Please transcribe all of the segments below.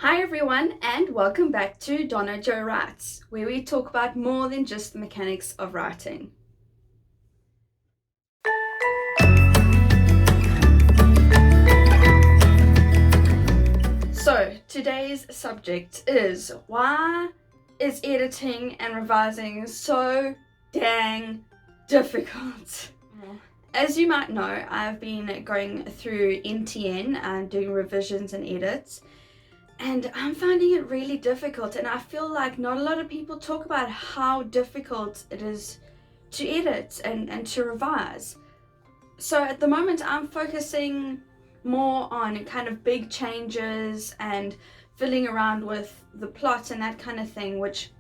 Hi everyone, and welcome back to Donna Jo Writes, where we talk about more than just the mechanics of writing. So today's subject is, why is editing and revising so dang difficult? As you might know, I've been going through NTN and doing revisions and edits, and I'm finding it really difficult, and I feel like not a lot of people talk about how difficult it is to edit and to revise. So at the moment I'm focusing more on kind of big changes and fiddling around with the plot and that kind of thing, which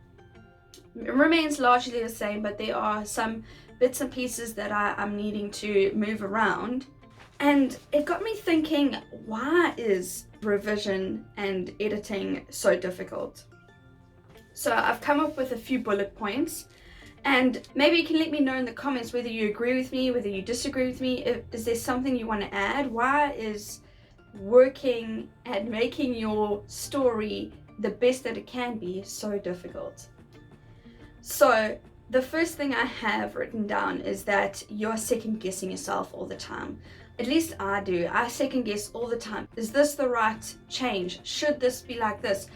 remains largely the same, but there are some bits and pieces that I'm needing to move around. And it got me thinking, why is revision and editing so difficult? So I've come up with a few bullet points, and maybe you can let me know in the comments whether you agree with me, whether you disagree with me. Is there something you want to add? Why is working and making your story the best that it can be so difficult? So the first thing I have written down is that you're second guessing yourself all the time. At least I do. I second guess all the time. Is this the right change? Should this be like this?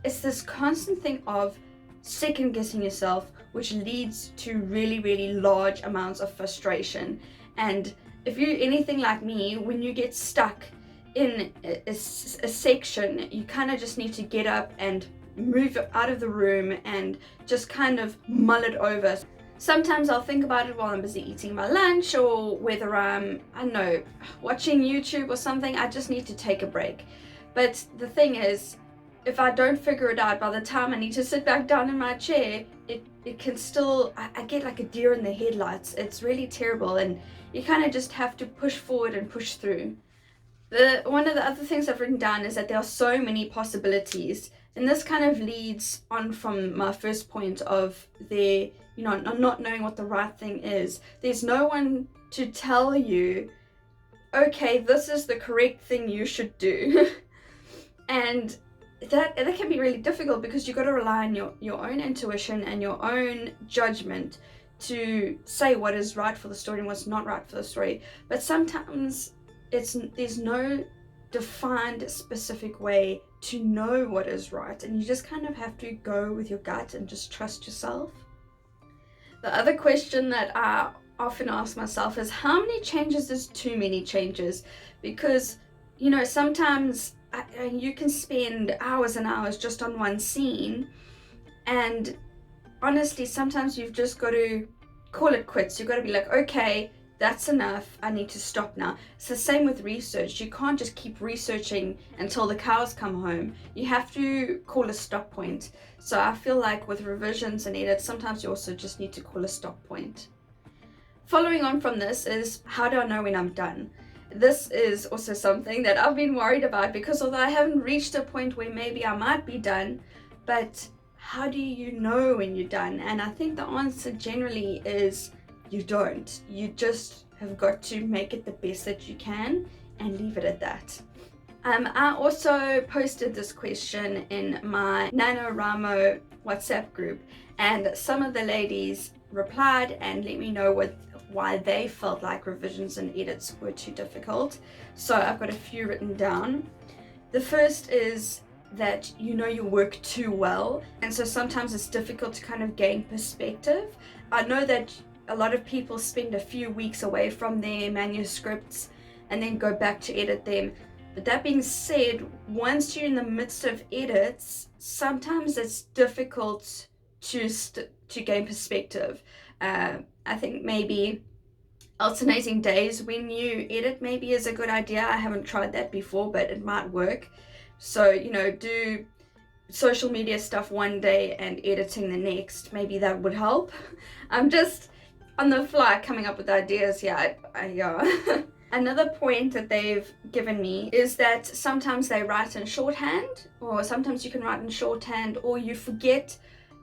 It's this constant thing of second guessing yourself, which leads to really large amounts of frustration. And if you're anything like me, when you get stuck in a section, you kind of just need to get up and move out of the room and just kind of mull it over. Sometimes I'll think about it while I'm busy eating my lunch, or whether I don't know, watching YouTube or something. I just need to take a break. But the thing is, if I don't figure it out by the time I need to sit back down in my chair, it can still, I get like a deer in the headlights. It's really terrible, and you kind of just have to push forward and push through. One of the other things I've written down is that there are so many possibilities, and this kind of leads on from my first point of not knowing what the right thing is. There's no one to tell you, okay, this is the correct thing you should do. And that can be really difficult, because you've got to rely on your own intuition and your own judgment to say what is right for the story and what's not right for the story. But sometimes there's no defined specific way to know what is right, and you just kind of have to go with your gut and just trust yourself. The other question that I often ask myself is, how many changes is too many changes? Because sometimes you can spend hours and hours just on one scene, and honestly sometimes you've just got to call it quits. You've got to be like, okay, that's enough, I need to stop now. It's the same with research. You can't just keep researching until the cows come home. You have to call a stop point. So I feel like with revisions and edits, sometimes you also just need to call a stop point. Following on from this is, how do I know when I'm done? This is also something that I've been worried about, because although I haven't reached a point where maybe I might be done, but how do you know when you're done? And I think the answer generally is, you don't. You just have got to make it the best that you can and leave it at that. I also posted this question in my NaNoWriMo WhatsApp group, and some of the ladies replied and let me know why they felt like revisions and edits were too difficult. So I've got a few written down. The first is that you know your work too well, and so sometimes it's difficult to kind of gain perspective. I know that a lot of people spend a few weeks away from their manuscripts and then go back to edit them. But that being said, once you're in the midst of edits, sometimes it's difficult to gain perspective. I think maybe alternating days when you edit maybe is a good idea. I haven't tried that before, but it might work. So, do social media stuff one day and editing the next. Maybe that would help. I'm just on the fly coming up with ideas. Yeah. Another point that they've given me is that sometimes they write in shorthand, or sometimes you can write in shorthand, or you forget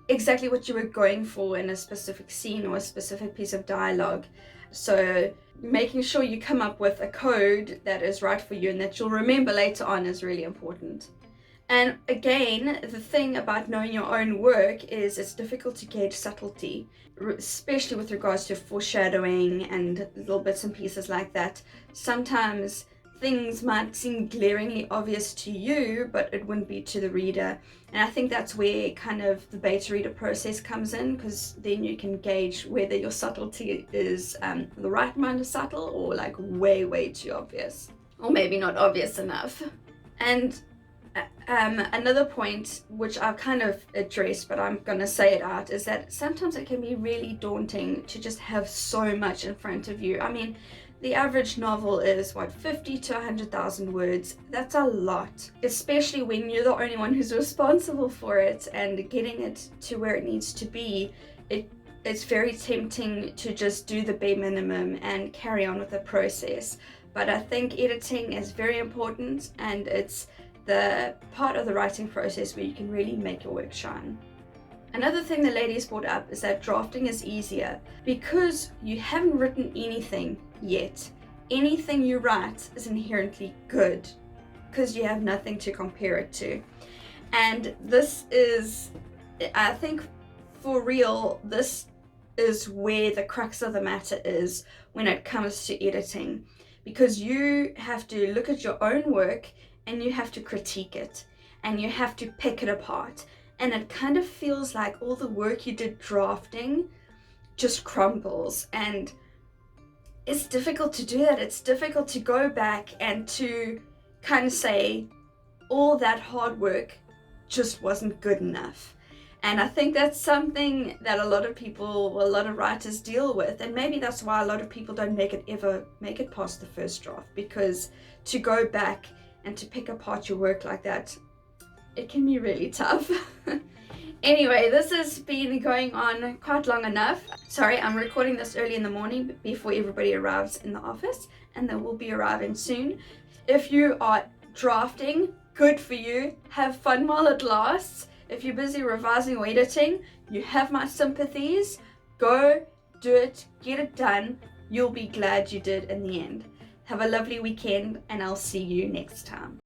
exactly what you were going for in a specific scene or a specific piece of dialogue. So making sure you come up with a code that is right for you and that you'll remember later on is really important. And again, the thing about knowing your own work is it's difficult to gauge subtlety, especially with regards to foreshadowing and little bits and pieces like that. Sometimes things might seem glaringly obvious to you, but it wouldn't be to the reader. And I think that's where kind of the beta reader process comes in, because then you can gauge whether your subtlety is the right amount of subtle or like way too obvious, or maybe not obvious enough. And another point which I've kind of addressed, but I'm gonna say it out, is that sometimes it can be really daunting to just have so much in front of you. I mean, the average novel is what, 50 to 100,000 words. That's a lot, especially when you're the only one who's responsible for it, and getting it to where it needs to be. It's very tempting to just do the bare minimum and carry on with the process. But I think editing is very important, and it's the part of the writing process where you can really make your work shine. Another thing the ladies brought up is that drafting is easier because you haven't written anything yet. Anything you write is inherently good because you have nothing to compare it to. And this is, I think for real, this is where the crux of the matter is when it comes to editing, because you have to look at your own work and you have to critique it and you have to pick it apart. And it kind of feels like all the work you did drafting just crumbles, and it's difficult to do that. It's difficult to go back and to kind of say all that hard work just wasn't good enough. And I think that's something that a lot of people, well, a lot of writers deal with, and maybe that's why a lot of people don't ever make it past the first draft, because to go back and to pick apart your work like that, it can be really tough. Anyway, this has been going on quite long enough. Sorry, I'm recording this early in the morning before everybody arrives in the office, and they will be arriving soon. If you are drafting, good for you. Have fun while it lasts. If you're busy revising or editing, you have my sympathies. Go, do it, get it done. You'll be glad you did in the end. Have a lovely weekend, and I'll see you next time.